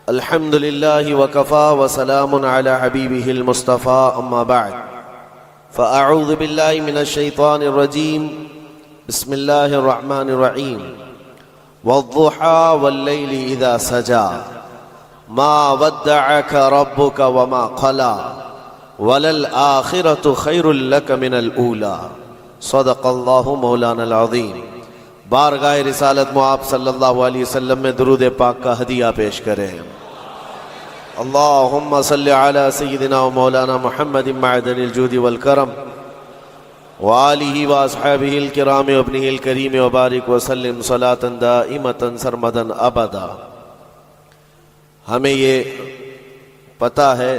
الحمد لله وكفى وسلام على حبيبه المصطفى أما بعد فأعوذ بالله من الشيطان الرجيم بسم الله الرحمن الرحيم والضحى والليل إذا سجى ما ودعك ربك وما قلى وللآخرة خير لك من الأولى صدق الله مولانا العظیم۔ بارگاہ رسالت مآب صلی اللہ علیہ وسلم میں درود پاک کا ہدیہ پیش کریں۔ اللہم صلی علی سیدنا و مولانا محمد معدن الجود والکرم وآلہ واصحابہ الکرام وابنہ الکریم وبارک وسلم صلاة دائمتا سرمدا ابدا۔ ہمیں یہ پتہ ہے،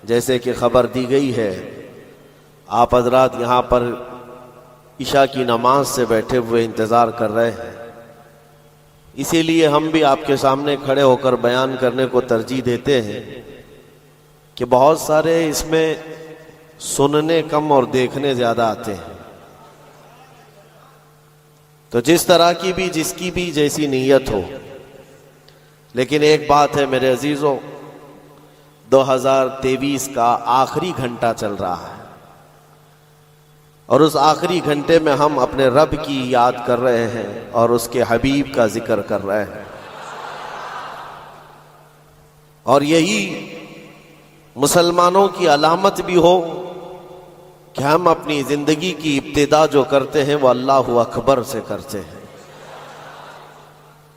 جیسے کہ خبر دی گئی ہے، آپ حضرات یہاں پر عشاء کی نماز سے بیٹھے ہوئے انتظار کر رہے ہیں، اسی لیے ہم بھی آپ کے سامنے کھڑے ہو کر بیان کرنے کو ترجیح دیتے ہیں کہ بہت سارے اس میں سننے کم اور دیکھنے زیادہ آتے ہیں۔ تو جس طرح کی بھی جس کی بھی جیسی نیت ہو، لیکن ایک بات ہے میرے عزیزوں، 2023 کا آخری گھنٹہ چل رہا ہے، اور اس آخری گھنٹے میں ہم اپنے رب کی یاد کر رہے ہیں اور اس کے حبیب کا ذکر کر رہے ہیں، اور یہی مسلمانوں کی علامت بھی ہو کہ ہم اپنی زندگی کی ابتدا جو کرتے ہیں وہ اللہ اکبر سے کرتے ہیں۔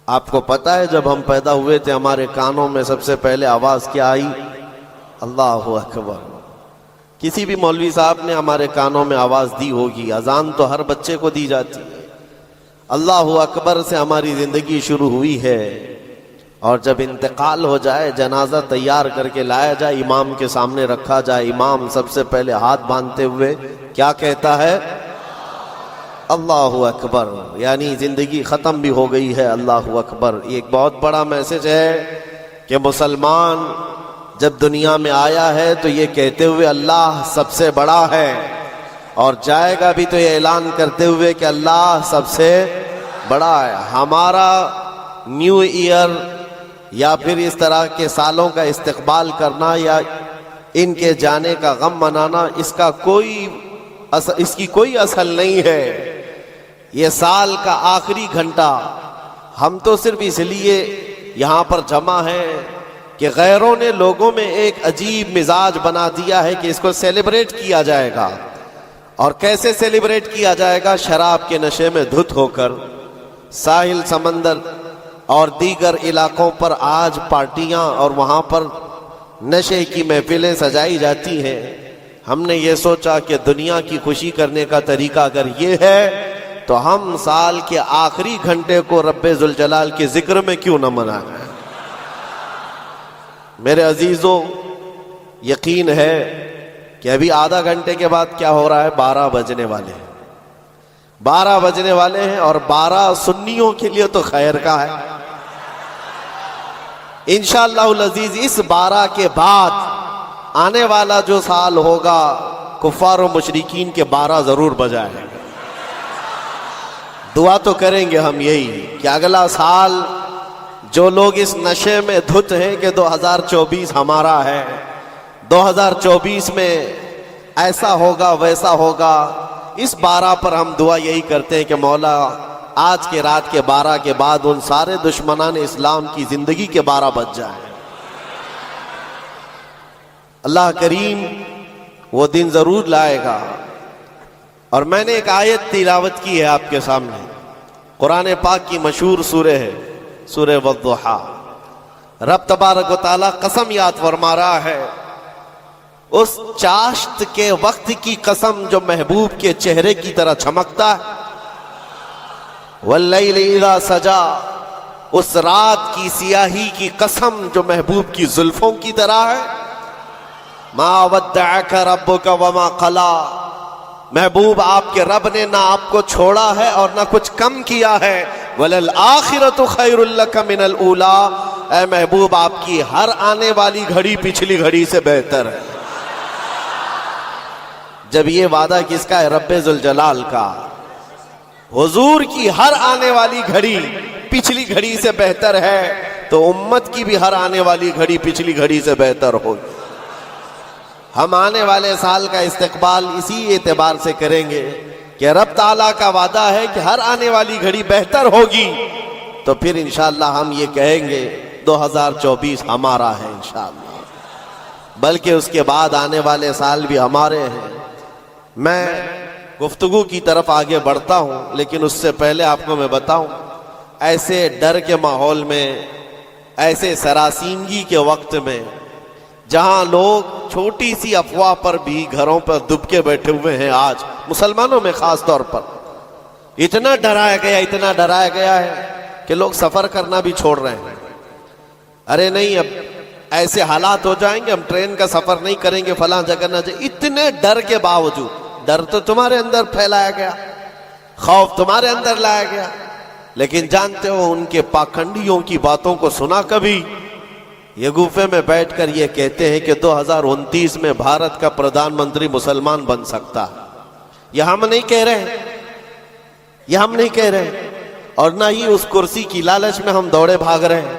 آپ کو پتہ ہے جب ہم پیدا ہوئے تھے ہمارے کانوں میں سب سے پہلے آواز کیا آئی؟ اللہ اکبر۔ کسی بھی مولوی صاحب نے ہمارے کانوں میں آواز دی ہوگی، اذان تو ہر بچے کو دی جاتی ہے، اللہ اکبر سے ہماری زندگی شروع ہوئی ہے، اور جب انتقال ہو جائے، جنازہ تیار کر کے لایا جائے، امام کے سامنے رکھا جائے، امام سب سے پہلے ہاتھ باندھتے ہوئے کیا کہتا ہے؟ اللہ اکبر، یعنی زندگی ختم بھی ہو گئی ہے، اللہ اکبر۔ یہ ایک بہت بڑا میسج ہے کہ مسلمان جب دنیا میں آیا ہے تو یہ کہتے ہوئے اللہ سب سے بڑا ہے، اور جائے گا بھی تو یہ اعلان کرتے ہوئے کہ اللہ سب سے بڑا ہے۔ ہمارا نیو ایئر یا پھر اس طرح کے سالوں کا استقبال کرنا یا ان کے جانے کا غم منانا، اس کی کوئی اصل نہیں ہے۔ یہ سال کا آخری گھنٹہ ہم تو صرف اس لیے یہاں پر جمع ہیں کہ غیروں نے لوگوں میں ایک عجیب مزاج بنا دیا ہے کہ اس کو سیلیبریٹ کیا جائے گا، اور کیسے سیلیبریٹ کیا جائے گا؟ شراب کے نشے میں دھت ہو کر ساحل سمندر اور دیگر علاقوں پر آج پارٹیاں اور وہاں پر نشے کی محفلیں سجائی جاتی ہیں۔ ہم نے یہ سوچا کہ دنیا کی خوشی کرنے کا طریقہ اگر یہ ہے تو ہم سال کے آخری گھنٹے کو رب ذوالجلال کے ذکر میں کیوں نہ منائیں۔ میرے عزیزوں، یقین ہے کہ ابھی آدھا گھنٹے کے بعد کیا ہو رہا ہے؟ 12 بجنے والے ہیں، 12 بجنے والے ہیں، اور 12 سنیوں کے لیے تو خیر کا ہے۔ انشاءاللہ العزیز اس 12 کے بعد آنے والا جو سال ہوگا، کفار و مشرکین کے 12 ضرور بجائیں گے۔ دعا تو کریں گے ہم یہی کہ اگلا سال جو لوگ اس نشے میں دھت ہیں کہ 2024 ہمارا ہے، 2024 میں ایسا ہوگا ویسا ہوگا، اس 12 پر ہم دعا یہی کرتے ہیں کہ مولا آج کے رات کے 12 کے بعد ان سارے دشمنان اسلام کی زندگی کے 12 بج جائیں۔ اللہ کریم وہ دن ضرور لائے گا۔ اور میں نے ایک آیت تلاوت کی ہے آپ کے سامنے، قرآن پاک کی مشہور سورہ ہے، سورہ والضحیٰ۔ رب تبارک و تعالیٰ قسم یاد فرما رہا ہے، اس چاشت کے وقت کی قسم جو محبوب کے چہرے کی طرح چمکتا ہے، واللیل اذا سجا، اس رات کی سیاہی کی قسم جو محبوب کی زلفوں کی طرح ہے، ما ودعک ربک وما قلا، محبوب آپ کے رب نے نہ آپ کو چھوڑا ہے اور نہ کچھ کم کیا ہے، وَلَلْآخِرَةُ خَيْرٌ لَكَ مِنَ الْأُولَىٰ، اے محبوب آپ کی ہر آنے والی گھڑی پچھلی گھڑی سے بہتر ہے۔ جب یہ وعدہ کس کا ہے؟ رب ذوالجلال کا۔ حضور کی ہر آنے والی گھڑی پچھلی گھڑی سے بہتر ہے، تو امت کی بھی ہر آنے والی گھڑی پچھلی گھڑی سے بہتر ہوگی۔ ہم آنے والے سال کا استقبال اسی اعتبار سے کریں گے کہ رب تعالیٰ کا وعدہ ہے کہ ہر آنے والی گھڑی بہتر ہوگی، تو پھر انشاءاللہ ہم یہ کہیں گے 2024 ہمارا ہے انشاءاللہ، بلکہ اس کے بعد آنے والے سال بھی ہمارے ہیں۔ میں گفتگو کی طرف آگے بڑھتا ہوں، لیکن اس سے پہلے آپ کو میں بتاؤں، ایسے ڈر کے ماحول میں، ایسے سراسیمگی کے وقت میں، جہاں لوگ چھوٹی سی افواہ پر بھی گھروں پر دب کے بیٹھے ہوئے ہیں، آج مسلمانوں میں خاص طور پر اتنا ڈرایا گیا ہے کہ لوگ سفر کرنا بھی چھوڑ رہے ہیں۔ ارے نہیں، اب ایسے حالات ہو جائیں گے، ہم ٹرین کا سفر نہیں کریں گے، فلاں جگہ نہ جائیں۔ اتنے ڈر کے باوجود، ڈر تو تمہارے اندر پھیلایا گیا، خوف تمہارے اندر لایا گیا، لیکن جانتے ہو ان کے پاکھنڈیوں کی باتوں کو سنا کبھی؟ یہ گوفے میں بیٹھ کر یہ کہتے ہیں کہ 2029 میں بھارت کا پردھان منتری مسلمان بن سکتا ہے۔ یہ ہم نہیں کہہ رہے، اور نہ ہی اس کرسی کی لالچ میں ہم دوڑے بھاگ رہے ہیں۔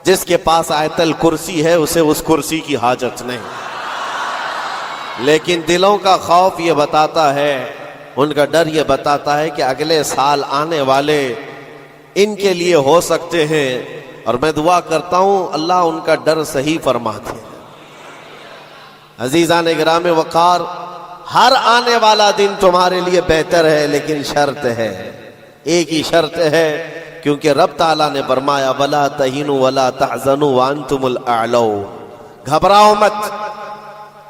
جس کے پاس آیت الکرسی ہے اسے اس کرسی کی حاجت نہیں، لیکن دلوں کا خوف یہ بتاتا ہے، ان کا ڈر یہ بتاتا ہے کہ اگلے سال آنے والے ان کے لیے ہو سکتے ہیں، اور میں دعا کرتا ہوں اللہ ان کا ڈر صحیح فرماتے ہیں۔ عزیزان گرام وقار، ہر آنے والا دن تمہارے لیے بہتر ہے، لیکن شرط ہے، ایک ہی شرط ہے، کیونکہ رب تعالیٰ نے فرمایا وَلَا تَهِنُوا وَلَا تَحْزَنُوا وَأَنْتُمُ الْأَعْلَوْنَ، گھبراؤ مت،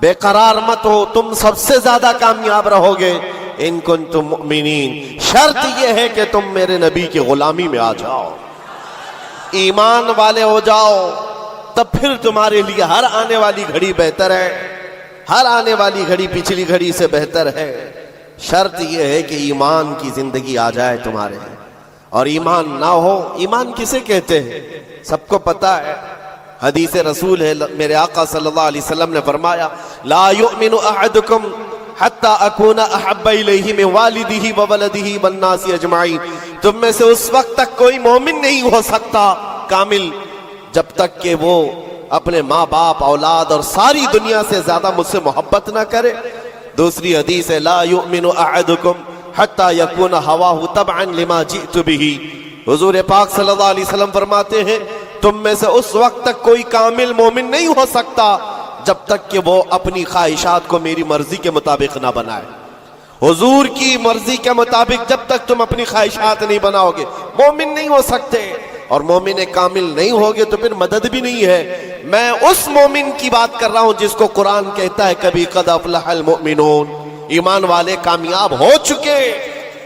بے قرار مت ہو، تم سب سے زیادہ کامیاب رہو گے ان کنتم مؤمنین۔ شرط یہ ہے کہ تم میرے نبی کی غلامی میں آ جاؤ، ایمان والے ہو جاؤ، تب پھر تمہارے لیے ہر آنے والی گھڑی بہتر ہے، ہر آنے والی گھڑی پچھلی گھڑی سے بہتر ہے۔ شرط یہ ہے کہ ایمان کی زندگی آ جائے تمہارے، اور ایمان نہ ہو، ایمان کسے کہتے ہیں سب کو پتا ہے، حدیث رسول ہے، میرے آقا صلی اللہ علیہ وسلم نے فرمایا لا یؤمن احدکم حتی اکون احب الیہ من والدہ وولدہ والناس اجمعین، تم میں سے اس وقت تک کوئی مومن نہیں ہو سکتا کامل جب تک کہ وہ اپنے ماں باپ، اولاد اور ساری دنیا سے زیادہ مجھ سے محبت نہ کرے۔ دوسری حدیث ہے لا یؤمن احدکم حتی یکون ہواہ تبعا لما جئت بہ، حضور پاک صلی اللہ علیہ وسلم فرماتے ہیں تم میں سے اس وقت تک کوئی کامل مومن نہیں ہو سکتا جب تک کہ وہ اپنی خواہشات کو میری مرضی کے مطابق نہ بنائے۔ حضور کی مرضی کے مطابق جب تک تم اپنی خواہشات نہیں بناؤ گے مومن نہیں ہو سکتے، اور مومن کامل نہیں ہوگے تو پھر مدد بھی نہیں ہے۔ میں اس مومن کی بات کر رہا ہوں جس کو قرآن کہتا ہے کبھی قد افلح المؤمنون، ایمان والے کامیاب ہو چکے۔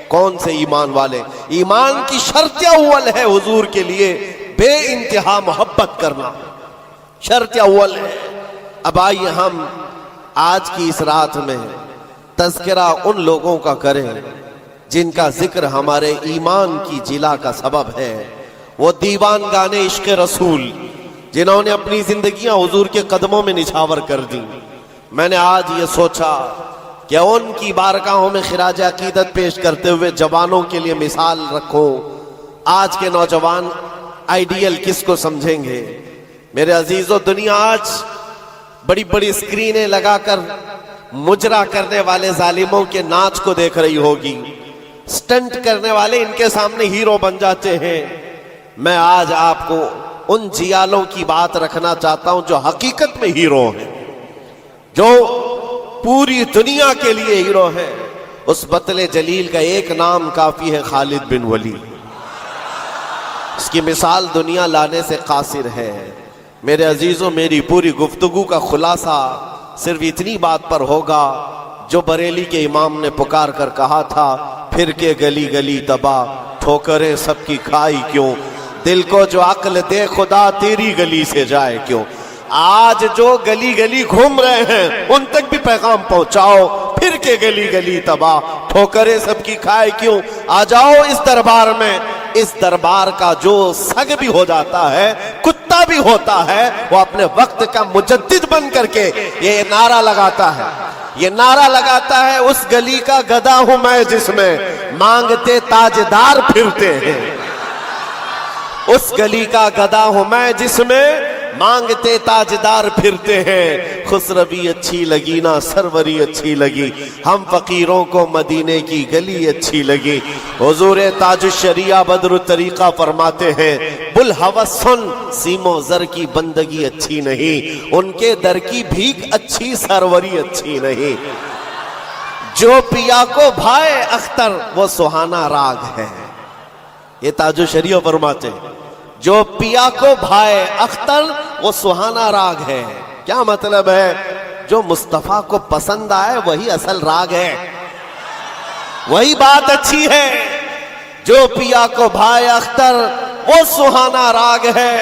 کون سے ایمان والے؟ ایمان کی شرط اول ہے حضور کے لیے بے انتہا محبت کرنا، شرط اول ہے۔ اب آئیے ہم آج کی اس رات میں تذکرہ ان لوگوں کا کریں جن کا ذکر ہمارے ایمان کی جلا کا سبب ہے، وہ دیوان گانے عشق رسول جنہوں نے اپنی زندگیاں حضور کے قدموں میں نچھاور کر دی۔ میں نے آج یہ سوچا کہ ان کی بارگاہوں میں خراج عقیدت پیش کرتے ہوئے جوانوں کے لیے مثال رکھو۔ آج کے نوجوان آئیڈیل کس کو سمجھیں گے؟ میرے عزیزو، دنیا آج بڑی بڑی اسکرینیں لگا کر مجرا کرنے والے ظالموں کے ناچ کو دیکھ رہی ہوگی، سٹنٹ کرنے والے ان کے سامنے ہیرو بن جاتے ہیں۔ میں آج آپ کو ان جیالوں کی بات رکھنا چاہتا ہوں جو حقیقت میں ہیرو ہیں، جو پوری دنیا کے لیے ہیرو ہیں۔ اس بطل جلیل کا ایک نام کافی ہے، خالد بن ولید۔ اس کی مثال دنیا لانے سے قاصر ہے۔ میرے عزیزوں، میری پوری گفتگو کا خلاصہ صرف اتنی بات پر ہوگا جو بریلی کے امام نے پکار کر کہا تھا، پھر کے گلی گلی تباہ، ٹھوکریں سب کی کھائی کیوں، دل کو جو عقل دے خدا تیری گلی سے جائے کیوں۔ آج جو گلی گلی گھوم رہے ہیں ان تک بھی پیغام پہنچاؤ، پھر کے گلی گلی تباہ، ٹھوکریں سب کی کھائے کیوں۔ آ جاؤ اس دربار میں، اس دربار کا جو سگ بھی ہو جاتا ہے، کتا بھی ہوتا ہے، وہ اپنے وقت کا مجدد بن کر کے یہ نعرہ لگاتا ہے، یہ نعرہ لگاتا ہے، اس گلی کا گدھا ہوں میں جس میں مانگتے تاجدار پھرتے ہیں۔ اس گلی کا گدا ہوں میں جس میں مانگتے تاجدار پھرتے ہیں. خسروی اچھی لگی نہ سروری اچھی لگی, ہم فقیروں کو مدینے کی گلی اچھی لگی. حضور تاج الشریعہ بدر الطریقہ فرماتے ہیں بلہوس سن سیم و زر کی بندگی اچھی نہیں, ان کے در کی بھیک اچھی سروری اچھی نہیں. جو پیا کو بھائے اختر وہ سہانا راگ ہے. یہ تاج الشریعہ فرماتے ہیں جو پیا کو بھائے اختر وہ سہانا راگ ہے. کیا مطلب ہے؟ جو مصطفیٰ کو پسند آئے وہی اصل راگ ہے, وہی بات اچھی ہے. جو پیا کو بھائے اختر وہ سہانا راگ ہے,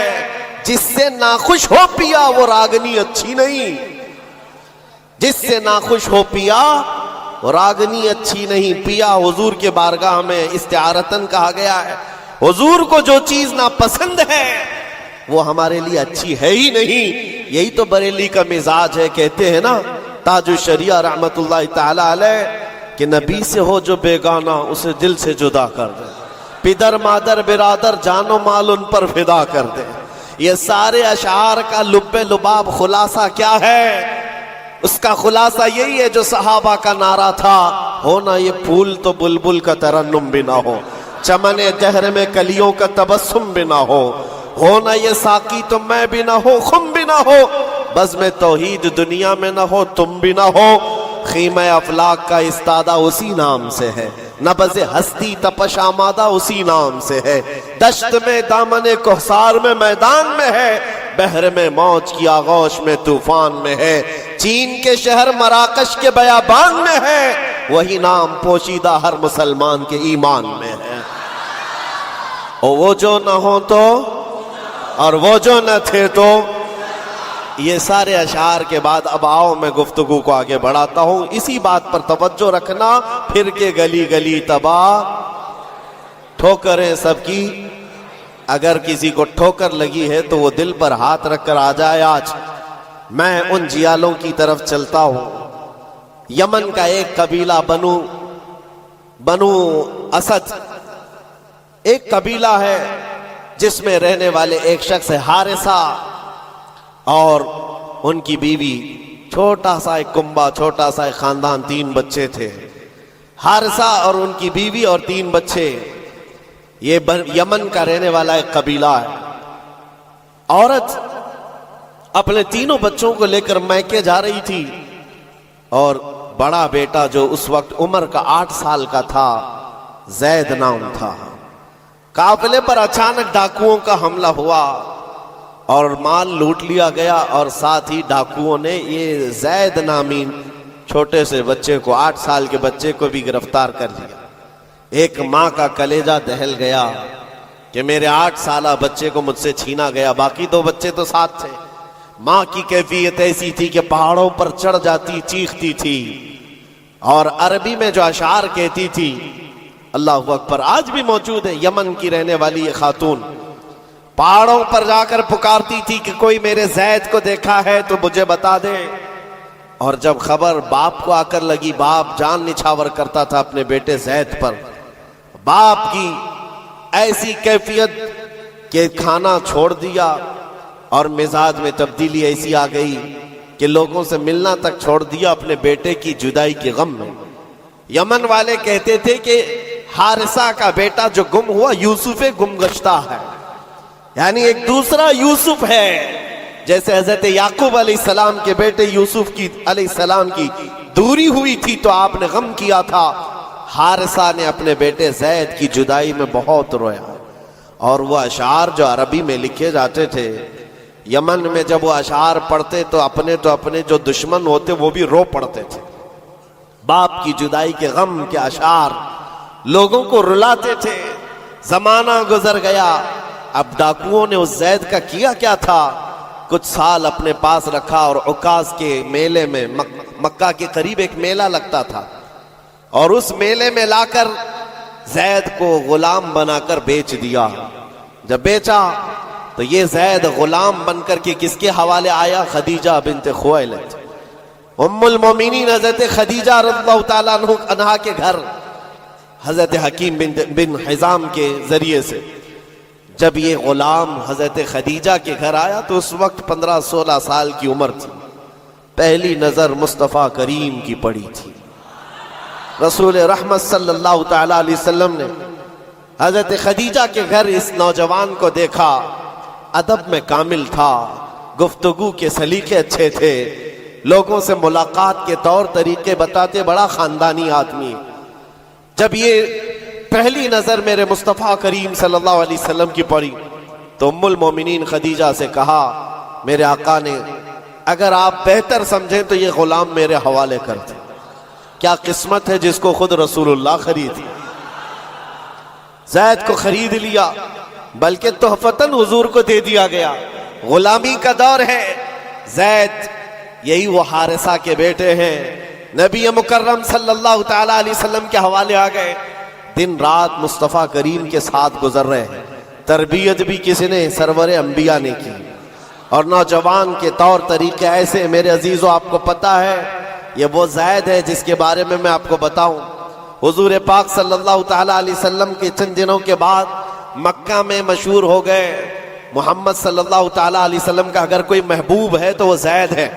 جس سے ناخوش ہو پیا وہ راگنی اچھی نہیں. جس سے ناخوش ہو پیا وہ راگنی اچھی نہیں. پیا حضور کے بارگاہ میں استعارتن کہا گیا ہے. حضور کو جو چیز ناپسند ہے وہ ہمارے لیے اچھی ہے ہی نہیں. یہی تو بریلی کا مزاج ہے. کہتے ہیں نا تاج الشریعہ رحمت اللہ تعالی علیہ کہ نبی سے ہو جو بیگانہ اسے دل سے جدا کر دے, پدر مادر برادر جان و مال ان پر فدا کر دے. یہ سارے اشعار کا لب لباب خلاصہ کیا ہے؟ اس کا خلاصہ یہی ہے جو صحابہ کا نعرہ تھا, ہونا یہ پھول تو بلبل کا ترنم بھی نہ ہو, چمن دہر میں کلیوں کا تبسم بھی نہ ہو, ہونا یہ ساقی تو میں بھی نہ ہو خم بھی نہ ہو, بس میں توحید دنیا میں نہ ہو تم بھی نہ ہو. خیمہ افلاک کا استادہ اسی نام سے ہے, نبض ہستی تپش آمادہ اسی نام سے ہے. دشت میں دامن کوثر میں میدان میں ہے, بحر میں موج کی آغوش میں طوفان میں ہے. چین کے شہر مراکش کے بیابان میں ہے, وہی نام پوشیدہ ہر مسلمان کے ایمان میں ہے. اور وہ جو نہ ہو تو اور وہ جو نہ تھے تو. یہ سارے اشعار کے بعد اب آؤ میں گفتگو کو آگے بڑھاتا ہوں. اسی بات پر توجہ رکھنا, پھر کے گلی گلی تباہ ٹھوکریں سب کی. اگر کسی کو ٹھوکر لگی ہے تو وہ دل پر ہاتھ رکھ کر آ جائے. آج میں ان جیالوں کی طرف چلتا ہوں. یمن کا ایک قبیلہ بنو اسد ایک قبیلہ ہے جس میں رہنے والے ایک شخص ہے حارثہ, اور ان کی بیوی. چھوٹا سا ایک کنبہ, چھوٹا سا ایک خاندان, 3 بچے تھے. حارثہ اور ان کی بیوی اور 3 بچے. یہ یمن کا رہنے والا ایک قبیلہ ہے. عورت اپنے 3 بچوں کو لے کر میکے جا رہی تھی, اور بڑا بیٹا جو اس وقت عمر کا 8 سال کا تھا, زید نام تھا. قافلے پر اچانک ڈاکوؤں کا حملہ ہوا اور مال لوٹ لیا گیا, اور ساتھ ہی ڈاکوؤں نے یہ زید نامی چھوٹے سے بچے کو, 8 سال کے بچے کو بھی گرفتار کر لیا. ایک ماں کا کلیجہ دہل گیا کہ میرے 8 سالہ بچے کو مجھ سے چھینا گیا. باقی 2 بچے تو ساتھ تھے. ماں کی کیفیت ایسی تھی کہ پہاڑوں پر چڑھ جاتی, چیختی تھی, اور عربی میں جو اشعار کہتی تھی, اللہ اکبر, آج بھی موجود ہے. یمن کی رہنے والی یہ خاتون پہاڑوں پر جا کر پکارتی تھی کہ کوئی میرے زید کو دیکھا ہے تو مجھے بتا دے. اور جب خبر باپ کو آ کر لگی, باپ جان نچھاور کرتا تھا اپنے بیٹے زید پر. باپ کی ایسی کیفیت کہ کھانا چھوڑ دیا, اور مزاج میں تبدیلی ایسی آ گئی کہ لوگوں سے ملنا تک چھوڑ دیا اپنے بیٹے کی جدائی کے غم میں. یمن والے کہتے تھے کہ حارثہ کا بیٹا جو گم ہوا یوسف گم گشتہ ہے, یعنی ایک دوسرا یوسف ہے. جیسے حضرت یعقوب علیہ السلام کے بیٹے یوسف کی علیہ السلام کی دوری ہوئی تھی تو آپ نے غم کیا تھا, حارثہ نے اپنے بیٹے زید کی جدائی میں بہت رویا. اور وہ اشعار جو عربی میں لکھے جاتے تھے یمن میں, جب وہ اشعار پڑھتے تو اپنے جو دشمن ہوتے وہ بھی رو پڑتے تھے. باپ کی جدائی کے غم کے اشعار لوگوں کو رلاتے تھے. زمانہ گزر گیا, اب ڈاکوؤں نے اس زید کا کیا کیا تھا, کچھ سال اپنے پاس رکھا, اور عکاظ کے میلے میں, مکہ کے قریب ایک میلہ لگتا تھا, اور اس میلے میں لا کر زید کو غلام بنا کر بیچ دیا. جب بیچا تو یہ زید غلام بن کر کے کس کے حوالے آیا؟ خدیجہ بنت خویلد, ام المومنین حضرت خدیجہ رضی اللہ تعالیٰ عنہا کے گھر حضرت حکیم بن حزام کے ذریعے سے. جب یہ غلام حضرت خدیجہ کے گھر آیا تو اس وقت 15-16 سال کی عمر تھی. پہلی نظر مصطفیٰ کریم کی پڑی تھی. رسول رحمت صلی اللہ تعالی علیہ وسلم نے حضرت خدیجہ کے گھر اس نوجوان کو دیکھا. ادب میں کامل تھا، گفتگو کے سلیقے اچھے تھے، لوگوں سے ملاقات کے طور طریقے بتاتے، بڑا خاندانی آدمی. جب یہ پہلی نظر میرے مصطفیٰ کریم صلی اللہ علیہ وسلم کی پڑی تو ام المومنین خدیجہ سے کہا، میرے آقا نے اگر آپ بہتر سمجھیں تو یہ غلام میرے حوالے کر دیں. کیا قسمت ہے جس کو خود رسول اللہ خریدی. زید کو خرید لیا، بلکہ تحفتاً حضور کو دے دیا گیا. غلامی کا دور ہے. زید یہی وہ حارثہ کے بیٹے ہیں، نبی مکرم صلی اللہ تعالی علیہ وسلم کے حوالے آ گئے. دن رات مصطفیٰ کریم کے ساتھ گزر رہے ہیں. تربیت بھی کسی نے سرور انبیاء نے کی، اور نوجوان کے طور طریقے ایسے. میرے عزیزو، آپ کو پتا ہے یہ وہ زید ہے جس کے بارے میں آپ کو بتاؤں. حضور پاک صلی اللہ تعالی علیہ وسلم کے چند دنوں کے بعد مکہ میں مشہور ہو گئے. محمد صلی اللہ تعالی علیہ وسلم کا اگر کوئی محبوب ہے تو وہ زید ہے.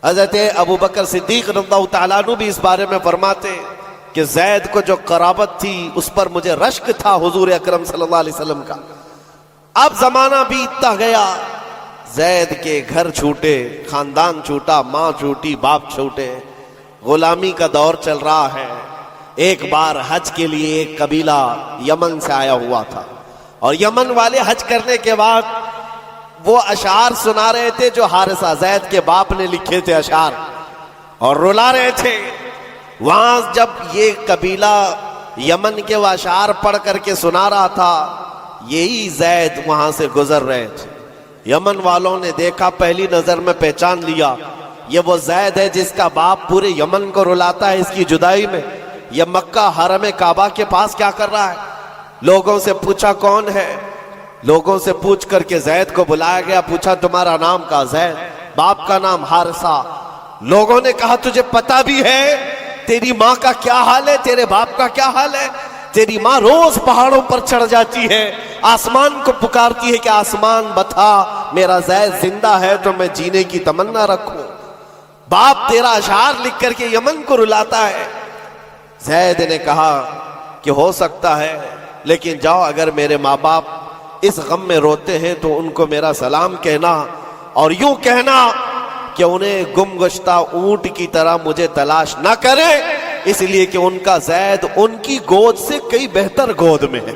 حضرت ابو بکر صدیق رضی اللہ تعالیٰ عنہ بھی اس بارے میں فرماتے کہ زید کو جو قرابت تھی اس پر مجھے رشک تھا حضور اکرم صلی اللہ علیہ وسلم کا. اب زمانہ بیتتا گیا، زید کے گھر چھوٹے، خاندان چھوٹا، ماں چھوٹی، باپ چھوٹے. غلامی کا دور چل رہا ہے. ایک بار حج کے لیے ایک قبیلہ یمن سے آیا ہوا تھا، اور یمن والے حج کرنے کے بعد وہ اشعار سنا رہے تھے جو حارثہ زید کے باپ نے لکھے تھے اشعار، اور رلا رہے تھے. وہاں جب یہ قبیلہ یمن کے وہ اشعار پڑھ کر کے سنا رہا تھا، یہی زید وہاں سے گزر رہے تھے. یمن والوں نے دیکھا، پہلی نظر میں پہچان لیا یہ وہ زید ہے جس کا باپ پورے یمن کو رلاتا ہے اس کی جدائی میں. یہ مکہ حرم کعبہ کے پاس کیا کر رہا ہے؟ لوگوں سے پوچھا کون ہے، لوگوں سے پوچھ کر کے زید کو بلایا گیا. پوچھا تمہارا نام کا؟ زید. باپ کا نام حارثہ. لوگوں نے کہا تجھے پتا بھی ہے تیری ماں کا کیا حال ہے، تیرے باپ کا کیا حال ہے؟ تیری ماں روز پہاڑوں پر چڑھ جاتی ہے، آسمان کو پکارتی ہے کہ آسمان بتا میرا زید زندہ ہے تو میں جینے کی تمنا رکھوں. باپ تیرا اشعار لکھ کر کے یمن کو رلاتا ہے. زید نے کہا کہ ہو سکتا ہے، لیکن جاؤ اگر میرے ماں باپ اس غم میں روتے ہیں تو ان کو میرا سلام کہنا، اور یوں کہنا کہ انہیں گم گشتہ اونٹ کی طرح مجھے تلاش نہ کرے، اس لیے کہ ان کا زید ان کی گود سے کئی بہتر گود میں ہے.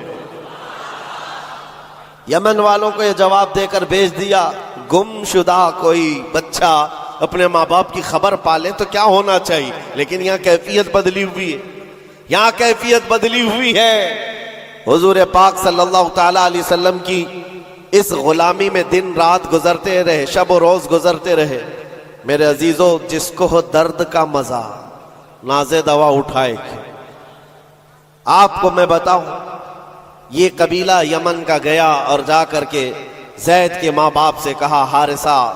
یمن والوں کو یہ جواب دے کر بھیج دیا. گم شدہ کوئی بچہ اپنے ماں باپ کی خبر پالے تو کیا ہونا چاہیے، لیکن یہاں کیفیت بدلی ہوئی ہے. یہاں کیفیت بدلی ہوئی ہے. حضور پاک صلی اللہ تعالی علیہ وسلم کی اس غلامی میں دن رات گزرتے رہے، شب و روز گزرتے رہے. میرے عزیزو، جس کو ہو درد کا مزہ نازے دوا اٹھائے گی. آپ کو میں بتاؤں، یہ قبیلہ یمن کا گیا اور جا کر کے زید کے ماں باپ سے کہا، حارثہ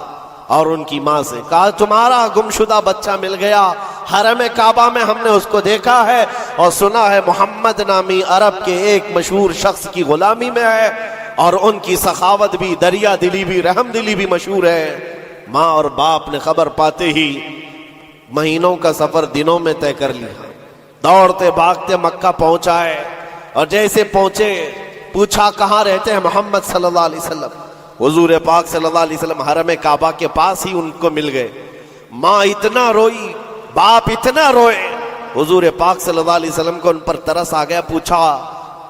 اور ان کی ماں سے کہا تمہارا گمشدہ بچہ مل گیا، حرم کعبہ میں ہم نے اس کو دیکھا ہے اور سنا ہے محمد نامی عرب کے ایک مشہور شخص کی غلامی میں ہے، اور ان کی سخاوت بھی، دریا دلی بھی، رحم دلی بھی مشہور ہے. ماں اور باپ نے خبر پاتے ہی مہینوں کا سفر دنوں میں طے کر لیا. دوڑتے بھاگتے مکہ پہنچائے، اور جیسے پہنچے پوچھا کہاں رہتے ہیں محمد صلی اللہ علیہ وسلم. حضور پاک صلی اللہ علیہ وسلم حرم کعبہ کے پاس ہی ان کو مل گئے. ماں اتنا روئی، باپ اتنا روئے. حضور پاک صلی اللہ علیہ وسلم کو ان پر ترس آ گیا. پوچھا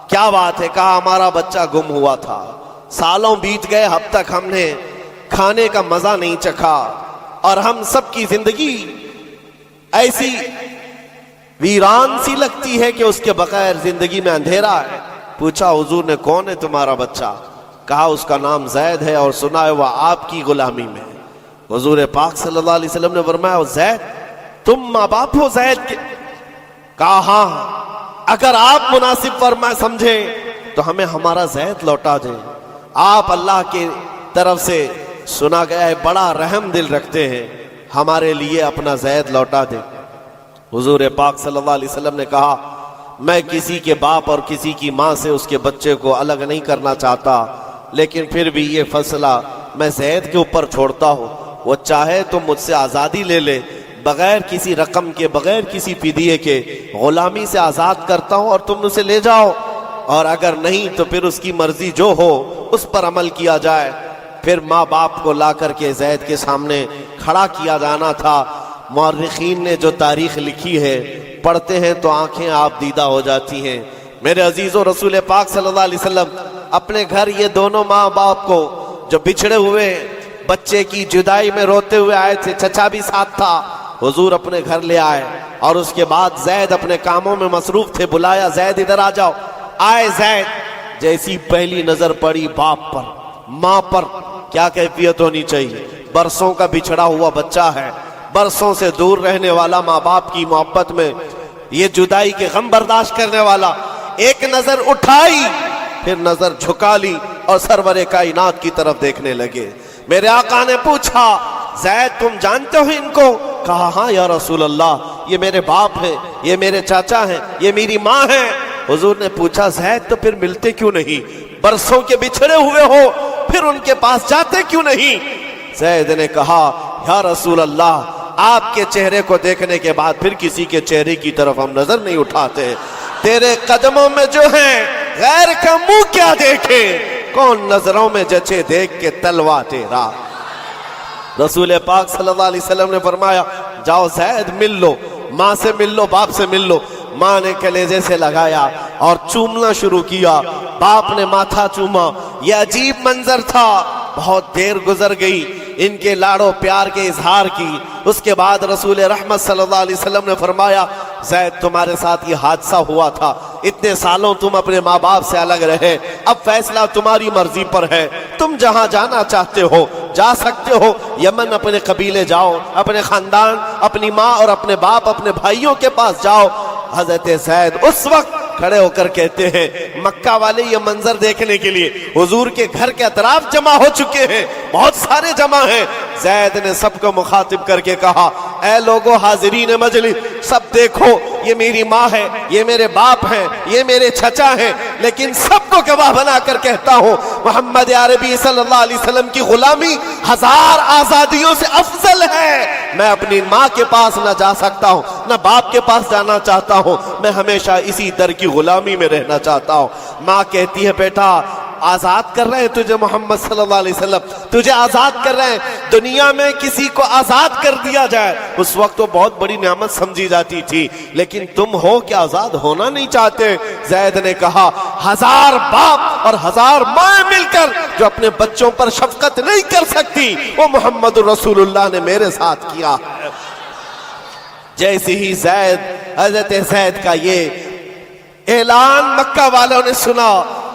کیا بات ہے؟ کہا ہمارا بچہ گم ہوا تھا، سالوں بیت گئے، اب تک ہم نے کھانے کا مزہ نہیں چکھا، اور ہم سب کی زندگی ایسی ویران سی لگتی ہے کہ اس کے بغیر زندگی میں اندھیرا ہے. پوچھا حضور نے کون ہے تمہارا بچہ؟ کہا اس کا نام زید ہے، اور سنا ہے وہ آپ کی غلامی میں. حضور پاک صلی اللہ علیہ وسلم نے فرمایا زید تم ماں باپ ہو زید کے؟ کہا ہاں، اگر آپ مناسب فرما سمجھیں تو ہمیں ہمارا زید لوٹا دیں. آپ اللہ کی طرف سے سنا گیا ہے بڑا رحم دل رکھتے ہیں، ہمارے لیے اپنا زید لوٹا دیں. حضور پاک صلی اللہ علیہ وسلم نے کہا میں کسی کے باپ اور کسی کی ماں سے اس کے بچے کو الگ نہیں کرنا چاہتا، لیکن پھر بھی یہ فیصلہ میں زید کے اوپر چھوڑتا ہوں، وہ چاہے تو مجھ سے آزادی لے لے، بغیر کسی رقم کے، بغیر کسی فدیے کے غلامی سے آزاد کرتا ہوں اور تم اسے لے جاؤ، اور اگر نہیں تو پھر اس کی مرضی جو ہو اس پر عمل کیا جائے۔ پھر ماں باپ کو لا کر کے زید کے سامنے کھڑا کیا جانا تھا۔ مورخین نے جو تاریخ لکھی ہے پڑھتے ہیں تو آنکھیں آپ دیدہ ہو جاتی ہیں۔ میرے عزیزو، رسول پاک صلی اللہ علیہ وسلم اپنے گھر یہ دونوں ماں باپ کو جو بچھڑے ہوئے بچے کی جدائی میں روتے ہوئے آئے تھے، چچا بھی ساتھ تھا، حضور اپنے گھر لے آئے، اور اس کے بعد زید اپنے کاموں میں مصروف تھے، بلایا زید ادھر آ جاؤ۔ آئے زید، جیسی پہلی نظر پڑی باپ پر، ماں پر، کیا کیفیت ہونی چاہیے؟ برسوں کا بچھڑا ہوا بچہ ہے، برسوں سے دور رہنے والا، ماں باپ کی محبت میں یہ جدائی کے غم برداشت کرنے والا، ایک نظر اٹھائی پھر نظر جھکا لی اور سرور کائنات کی طرف دیکھنے لگے۔ میرے آقا نے پوچھا، زید تم جانتے ہو ان کو؟ کہا ہاں یا رسول اللہ، یہ میرے باپ ہیں، یہ میرے چاچا ہیں، یہ میری ماں ہیں۔ حضور نے پوچھا، زید تو پھر ملتے کیوں نہیں؟ برسوں کے بچھڑے ہوئے ہو، پھر ان کے پاس جاتے کیوں نہیں؟ زید نے کہا، یا رسول اللہ، آپ کے چہرے کو دیکھنے کے بعد پھر کسی کے چہرے کی طرف ہم نظر نہیں اٹھاتے۔ تیرے قدموں میں جو ہیں غیر کا منہ کیا دیکھے، کون نظروں میں جچے دیکھ کے تلوا تیرا۔ رسول پاک صلی اللہ علیہ وسلم نے فرمایا، جاؤ زید مل لو، ماں سے مل لو، باپ سے مل لو۔ ماں نے کلیجے سے لگایا اور چومنا شروع کیا، باپ نے ماتھا چوما۔ یہ عجیب منظر تھا۔ بہت دیر گزر گئی ان کے لاڑو پیار کے اظہار کی۔ اس کے بعد رسول رحمت صلی اللہ علیہ وسلم نے فرمایا، زید تمہارے ساتھ یہ حادثہ ہوا تھا، اتنے سالوں تم اپنے ماں باپ سے الگ رہے، اب فیصلہ تمہاری مرضی پر ہے، تم جہاں جانا چاہتے ہو جا سکتے ہو، یمن اپنے قبیلے جاؤ، اپنے خاندان، اپنی ماں اور اپنے باپ، اپنے بھائیوں کے پاس جاؤ۔ حضرت زید اس وقت کھڑے ہو کر کہتے ہیں، مکہ والے یہ منظر دیکھنے کے لیے حضور کے گھر کے اطراف جمع ہو چکے ہیں، بہت سارے جمع ہیں۔ زید نے سب کو مخاطب کر کے کہا، اے لوگو حاضرین مجلس، سب دیکھو، یہ میری ماں ہے، یہ میرے باپ ہیں، یہ میرے چچا ہیں، لیکن سب کو گواہ بنا کر کہتا ہوں، محمد عربی صلی اللہ علیہ وسلم کی غلامی 1000 آزادیوں سے افضل ہے۔ میں اپنی ماں کے پاس نہ جا سکتا ہوں، نہ باپ کے پاس جانا چاہتا ہوں، میں ہمیشہ اسی در کی غلامی میں رہنا چاہتا ہوں۔ ماں کہتی ہے، بیٹا آزاد کر رہے ہیں تجھے محمد صلی اللہ علیہ وسلم، تجھے آزاد کر رہے ہیں۔ دنیا میں کسی کو آزاد کر دیا جائے اس وقت تو بہت بڑی نعمت سمجھی جاتی تھی، لیکن تم ہو کہ آزاد ہونا نہیں چاہتے۔ زید نے کہا، 1000 باپ اور 1000 ماں مل کر جو اپنے بچوں پر شفقت نہیں کر سکتی، وہ محمد رسول اللہ نے میرے ساتھ کیا ہے۔ جیسے ہی حضرت زید کا یہ اعلان مکہ والوں نے سنا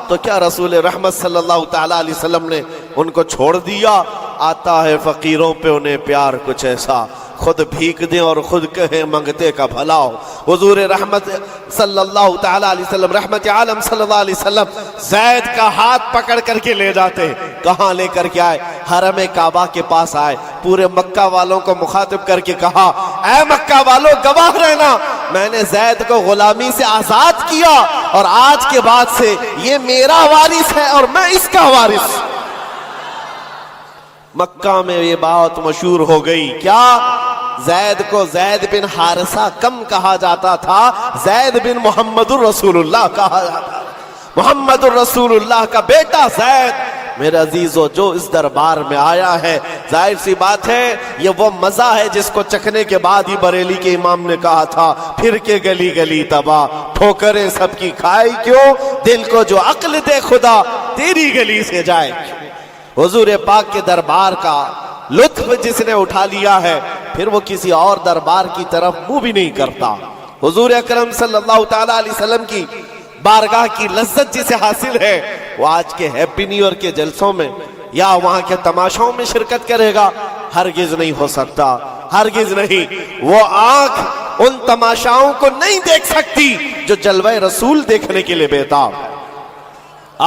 تو کیا رسول رحمت صلی اللہ تعالی علیہ وسلم نے ان کو چھوڑ دیا؟ آتا ہے فقیروں پہ انہیں پیار کچھ ایسا، خود بھیک دیں اور خود کہیں منگتے کا بھلا ہو۔ حضور رحمت صلی اللہ تعالی علیہ وسلم، رحمت عالم صلی اللہ علیہ وسلم زید کا ہاتھ پکڑ کر کے لے جاتے۔ کہاں لے کر کے آئے؟ حرم کعبہ کے پاس آئے، پورے مکہ والوں کو مخاطب کر کے کہا، اے مکہ والوں گواہ رہنا، میں نے زید کو غلامی سے آزاد کیا اور آج کے بعد سے یہ میرا وارث ہے اور میں اس کا وارث۔ مکہ میں یہ بات مشہور ہو گئی، کیا؟ زید کو زید بن حارثہ کم کہا جاتا تھا، زید بن محمد الرسول اللہ کہا جاتا تھا۔ محمد الرسول اللہ کا بیٹا زید۔ میرے عزیزو، جو اس دربار میں آیا ہے، ظاہر سی بات ہے یہ وہ مزہ ہے جس کو چکھنے کے بعد ہی بریلی کے امام نے کہا تھا، پھر کے گلی گلی تباہ، ٹھوکریں سب کی کھائی کیوں، دل کو جو عقل دے خدا، تیری گلی سے جائے کیوں۔ حضور پاک کے دربار کا لطف جس نے اٹھا لیا ہے، پھر وہ کسی اور دربار کی طرف منہ بھی نہیں کرتا۔ حضور اکرم صلی اللہ تعالی علیہ وسلم کی بارگاہ کی لذت جسے حاصل ہے، وہ آج کے ہیپی نیو ایئر کے جلسوں میں یا وہاں کے تماشوں میں شرکت کرے گا؟ ہرگز نہیں ہو سکتا، ہرگز نہیں۔ وہ آنکھ ان تماشاؤں کو نہیں دیکھ سکتی جو جلوہ رسول دیکھنے کے لیے بیتاب ہے۔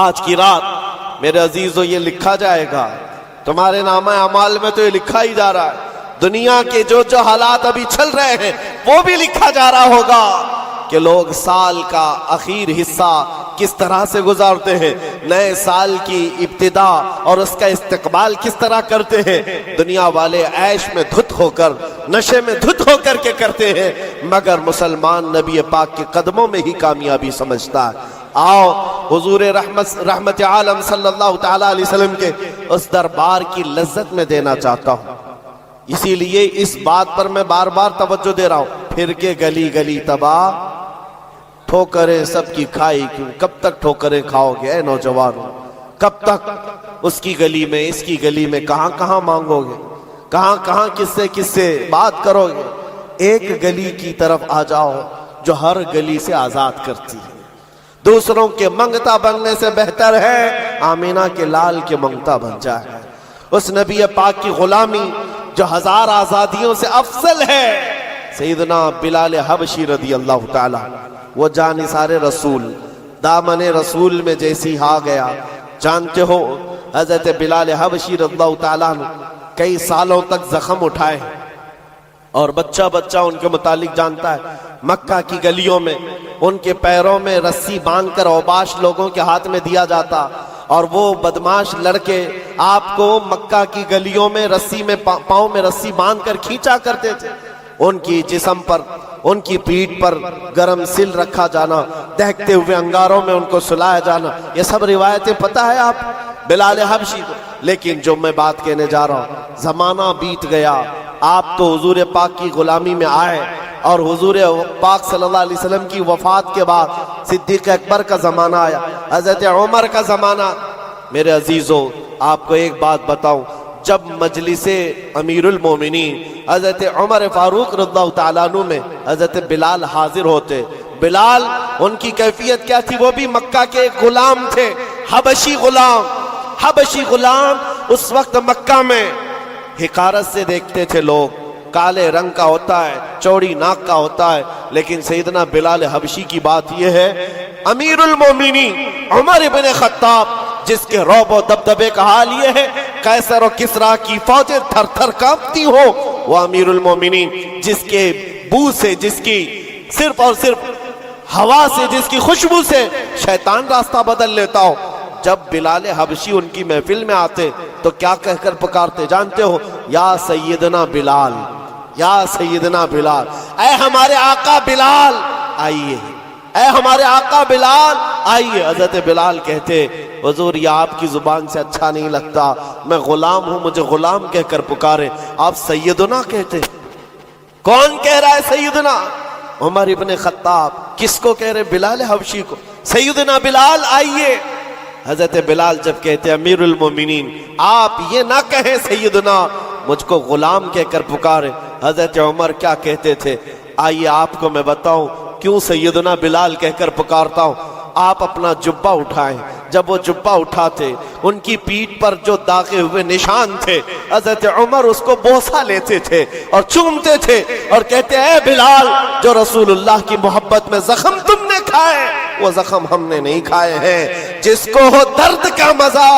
آج کی رات میرے عزیزو یہ لکھا جائے گا، تمہارے نامہ اعمال میں تو یہ لکھا ہی جا رہا ہے، دنیا کے جو حالات ابھی چل رہے ہیں وہ بھی لکھا جا رہا ہوگا۔ کہ لوگ سال کا آخر حصہ کس طرح سے گزارتے ہیں، نئے سال کی ابتدا اور اس کا استقبال کس طرح کرتے ہیں۔ دنیا والے عیش میں دھت ہو کر، نشے میں دھت ہو کر کے کرتے ہیں، مگر مسلمان نبی پاک کے قدموں میں ہی کامیابی سمجھتا ہے۔ آؤ حضور رحمت عالم صلی اللہ تعالی علیہ وسلم کے اس دربار کی لذت میں دینا چاہتا ہوں۔ اسی لیے اس بات پر میں بار بار توجہ دے رہا ہوں، پھر کے گلی گلی تباہ، ٹھوکریں سب کی کھائی کیوں، کب تک ٹھوکریں کھاؤ گے اے نوجوانوں؟ کب تک اس کی گلی میں، اس کی گلی میں، کہاں کہاں مانگو گے، کہاں کہاں کس سے بات کرو گے؟ ایک گلی کی طرف آ جاؤ جو ہر گلی سے آزاد کرتی ہے۔ دوسروں کے منگتا بننے سے بہتر ہے آمینہ کے لال کے منگتا بن جائے۔ اس نبی پاک کی غلامی جو ہزار آزادیوں سے افضل ہے، سیدنا بلال حبشی رضی اللہ تعالی، وہ جانثار رسول، دامن رسول میں جیسی آ گیا۔ جانتے ہو حضرت بلال حبشی رضی اللہ تعالیٰ نے کئی سالوں تک زخم اٹھائے، اور بچہ بچہ ان کے متعلق جانتا ہے۔ مکہ کی گلیوں میں ان کے پیروں میں رسی باندھ کر اوباش لوگوں کے ہاتھ میں دیا جاتا، اور وہ بدماش لڑکے آپ کو مکہ کی گلیوں میں رسی میں پاؤں میں رسی باندھ کر کھینچا کرتے تھے۔ ان کی جسم پر، ان کی پیٹھ پر گرم سل رکھا جانا، دہکتے ہوئے انگاروں میں ان کو سلایا جانا، یہ سب روایتیں پتہ ہے آپ بلال حبشی کو۔ لیکن جو میں بات کہنے جا رہا ہوں، زمانہ بیت گیا، آپ تو حضور پاک کی غلامی میں آئے، اور حضور پاک صلی اللہ علیہ وسلم کی وفات کے بعد صدیق اکبر کا زمانہ آیا، حضرت عمر کا زمانہ۔ میرے عزیزوں، آپ کو ایک بات بتاؤں، جب مجلس امیر المومنین حضرت عمر فاروق رضی اللہ تعالیٰ عنہ میں حضرت بلال حاضر ہوتے، بلال ان کی کیفیت کیا تھی؟ وہ بھی مکہ کے ایک غلام تھے، حبشی غلام۔ حبشی غلام اس وقت مکہ میں حقارت سے دیکھتے تھے لوگ، کالے رنگ کا ہوتا ہے، چوڑی ناک کا ہوتا ہے، لیکن سیدنا بلال حبشی کی بات یہ ہے، امیر المومنین عمر ابن خطاب، جس کے رعب و دبدبے کا حال یہ ہے قیصر و کسریٰ کی فوجیں تھر تھر کانپتی ہو، وہ امیر المومنین جس کے بو سے، جس کی صرف اور صرف ہوا سے، جس کی خوشبو سے شیطان راستہ بدل لیتا ہو۔ جب بلال حبشی ان کی محفل میں آتے تو کیا کہہ کر پکارتے جانتے ہو؟ یا سیدنا بلال، یا سیدنا بلال، اے ہمارے آقا بلال آئیے، اے ہمارے آقا بلال آئیے۔ حضرت بلال کہتے، حضور یہ آپ کی زبان سے اچھا نہیں لگتا، میں غلام ہوں، مجھے غلام کہہ کر پکارے، آپ سیدنا کہتے۔ کون کہہ رہا ہے سیدنا؟ عمر ابن خطاب۔ کس کو کہہ رہے؟ بلال حبشی کو۔ سیدنا بلال آئیے۔ حضرت بلال جب کہتے امیر المومنین آپ یہ نہ کہیں سیدنا، مجھ کو غلام کہہ کر پکارے، حضرت عمر کیا کہتے تھے؟ آئیے آپ کو میں بتاؤں کیوں سیدنا بلال کہہ کر پکارتا ہوں۔ آپ اپنا جبہ اٹھائیں، جب وہ جبہ اٹھاتے ان کی پیٹھ پر جو داغے ہوئے نشان تھے، حضرت عمر اس کو بوسہ لیتے تھے اور چومتے تھے اور کہتے اے بلال، جو رسول اللہ کی محبت میں زخم تم نے کھائے وہ زخم ہم نے نہیں کھائے ہیں، جس کو ہو درد کا مزہ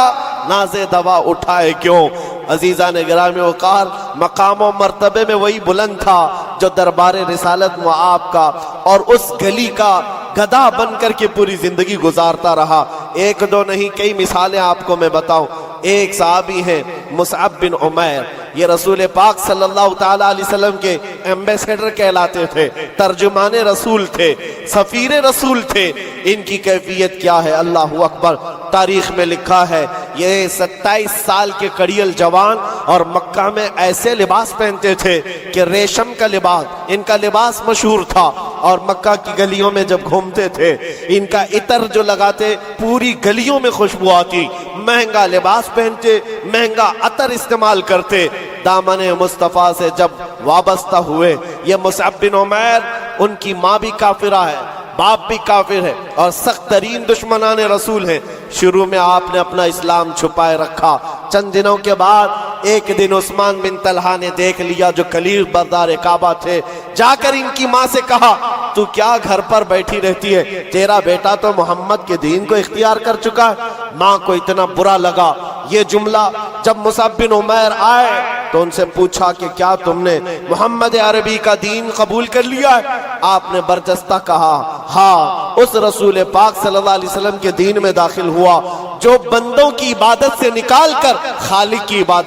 نازے دوا اٹھائے کیوں۔ عزیزان گرامی وقار، مقام و مرتبے میں وہی بلند تھا جو دربار رسالت معاب کا اور اس گلی کا گدھا بن کر کے پوری زندگی گزارتا رہا۔ ایک دو نہیں، کئی مثالیں آپ کو میں بتاؤں۔ ایک صحابی ہیں مصعب بن عمیر، یہ رسول پاک صلی اللہ تعالی علیہ وسلم کے ایمبیسیڈر کہلاتے تھے، ترجمان رسول تھے، سفیر رسول تھے۔ ان کی کیفیت کیا ہے؟ اللہ اکبر۔ تاریخ میں لکھا ہے یہ 27 سال کے کڑیل جوان اور مکہ میں ایسے لباس پہنتے تھے کہ ریشم کا لباس، ان کا لباس مشہور تھا، اور مکہ کی گلیوں میں جب گھومتے تھے ان کا عطر جو لگاتے پوری گلیوں میں خوشبو آتی، مہنگا لباس پہنتے، مہنگا عطر استعمال کرتے۔ دامن مصطفیٰ سے جب وابستہ ہوئے، یہ مصعب بن عمیر، ان کی ماں بھی کافرہ ہے، باپ بھی کافر ہے اور سخت ترین دشمنان رسول ہیں۔ شروع میں آپ نے اپنا اسلام چھپائے رکھا، چند دنوں کے بعد ایک دن عثمان بن طلحہ نے دیکھ لیا جو کلیل بردار کعبہ تھے، جا کر ان کی ماں سے کہا تو کیا گھر پر بیٹھی رہتی ہے، تیرا بیٹا تو محمد کے دین کو اختیار کر چکا ہے۔ ماں کو اتنا برا لگا یہ جملہ۔ جب مصعب بن عمیر آئے تو ان سے پوچھا کہ کیا تم نے محمد عربی کا دین قبول کر لیا ہے؟ آپ نے برجستہ کہا ہاں، اس رسول پاک صلی اللہ علیہ وسلم کے دین میں داخل ہوا جو بندوں کی عبادت سے نکال کر خالق کی عبادت